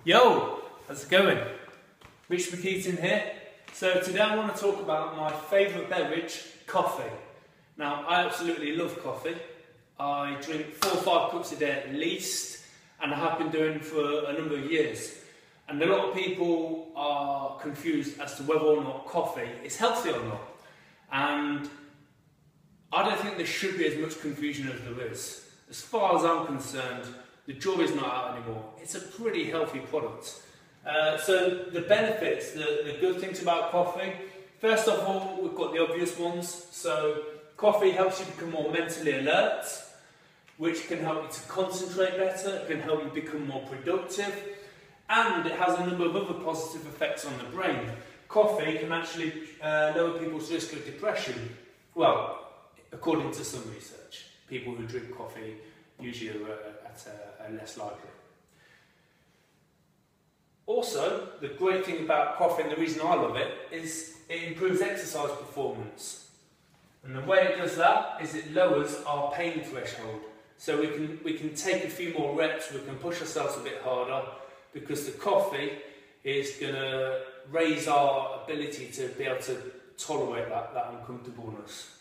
Yo, how's it going? Rich McKeaton here. So today I want to talk about my favourite beverage, coffee. Now I absolutely love coffee. I drink 4 or 5 cups a day at least, and I have been doing for a number of years. And a lot of people are confused as to whether or not coffee is healthy or not. And I don't think there should be as much confusion as there is. As far as I'm concerned, the jury's not out anymore. It's a pretty healthy product. So the benefits, the good things about coffee, first of all, we've got the obvious ones. So coffee helps you become more mentally alert, which can help you to concentrate better, it can help you become more productive, and it has a number of other positive effects on the brain. Coffee can actually lower people's risk of depression. Well, according to some research, people who drink coffee usually are less likely. Also, the great thing about coffee, and the reason I love it, is it improves exercise performance. And the way it does that is it lowers our pain threshold. So we can take a few more reps, we can push ourselves a bit harder, because the coffee is going to raise our ability to be able to tolerate that uncomfortableness.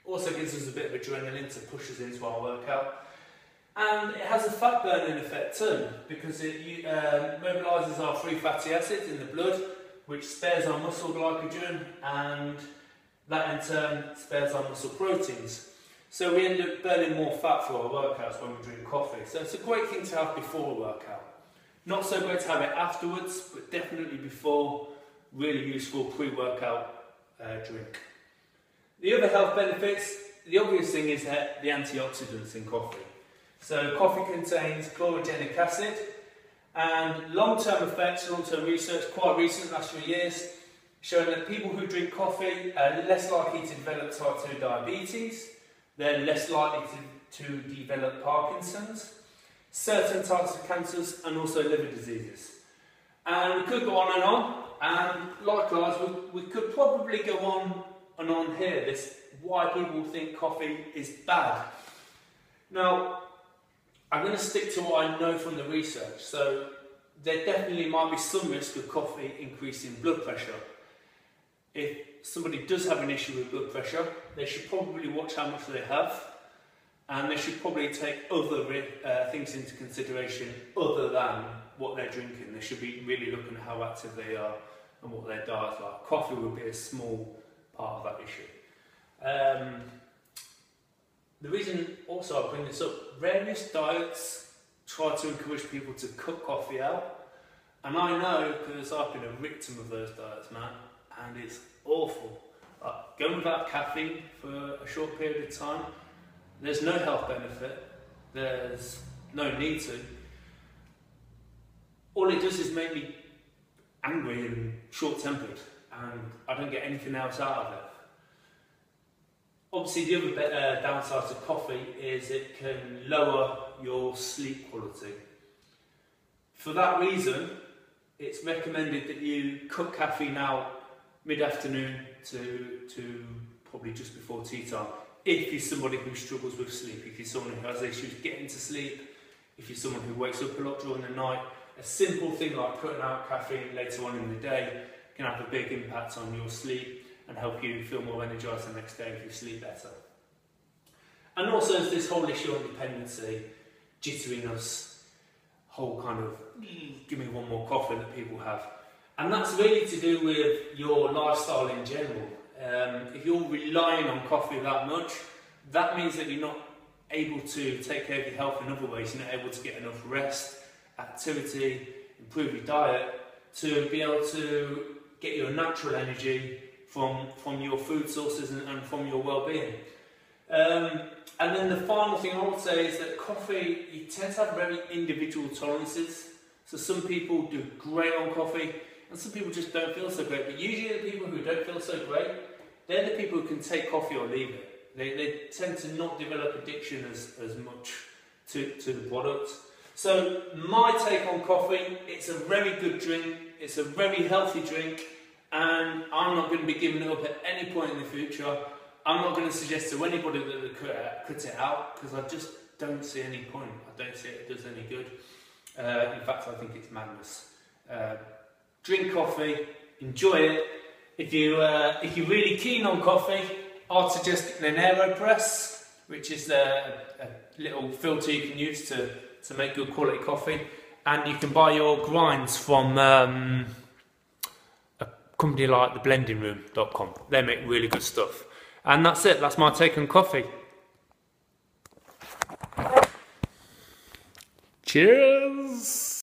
Also gives us a bit of adrenaline to push us into our workout. And it has a fat burning effect too, because it mobilises our free fatty acids in the blood, which spares our muscle glycogen, and that in turn spares our muscle proteins. So we end up burning more fat for our workouts when we drink coffee. So it's a great thing to have before a workout. Not so great to have it afterwards, but definitely before. Really useful pre-workout drink. The other health benefits, the obvious thing is that the antioxidants in coffee. So coffee contains chlorogenic acid, and long-term effects, long-term research, quite recent, last 3 years, showing that people who drink coffee are less likely to develop type 2 diabetes, they're less likely to develop Parkinson's, certain types of cancers, and also liver diseases. And we could go on, and likewise we could probably go on and on here, this why people think coffee is bad. Now, I'm going to stick to what I know from the research. So there definitely might be some risk of coffee increasing blood pressure. If somebody does have an issue with blood pressure, they should probably watch how much they have, and they should probably take other things into consideration other than what they're drinking. They should be really looking at how active they are and what their diet's like. Coffee would be a small part of that issue. The reason also I bring this up, various diets try to encourage people to cut coffee out, and I know because I've been a victim of those diets, man, and it's awful. Going without caffeine for a short period of time, there's no health benefit, there's no need to. All it does is make me angry and short-tempered, and I don't get anything else out of it. Obviously, the other downside to coffee is it can lower your sleep quality. For that reason, it's recommended that you cut caffeine out mid-afternoon to probably just before tea time. If you're somebody who struggles with sleep, if you're someone who has issues getting to sleep, if you're someone who wakes up a lot during the night, a simple thing like cutting out caffeine later on in the day can have a big impact on your sleep and help you feel more energised the next day if you sleep better. And also there's this whole issue on dependency, jitteriness, whole kind of give me one more coffee that people have. And that's really to do with your lifestyle in general. If you're relying on coffee that much, that means that you're not able to take care of your health in other ways. You're not able to get enough rest, activity, improve your diet to be able to get your natural energy from your food sources and from your well-being. And then the final thing I would say is that coffee, you tend to have very individual tolerances. So some people do great on coffee, and some people just don't feel so great. But usually the people who don't feel so great, they're the people who can take coffee or leave it. They tend to not develop addiction as much to the product. So my take on coffee, it's a very good drink, it's a very healthy drink, and I'm not going to be giving it up at any point in the future. I'm not going to suggest to anybody that they cut it out, because I just don't see any point. I don't see it does any good. In fact, I think it's madness. Drink coffee, enjoy it. If you're really keen on coffee, I'd suggest an AeroPress, which is a little filter you can use to make good quality coffee. And you can buy your grinds from a company like theblendingroom.com. They make really good stuff. And that's it, that's my take on coffee. Cheers!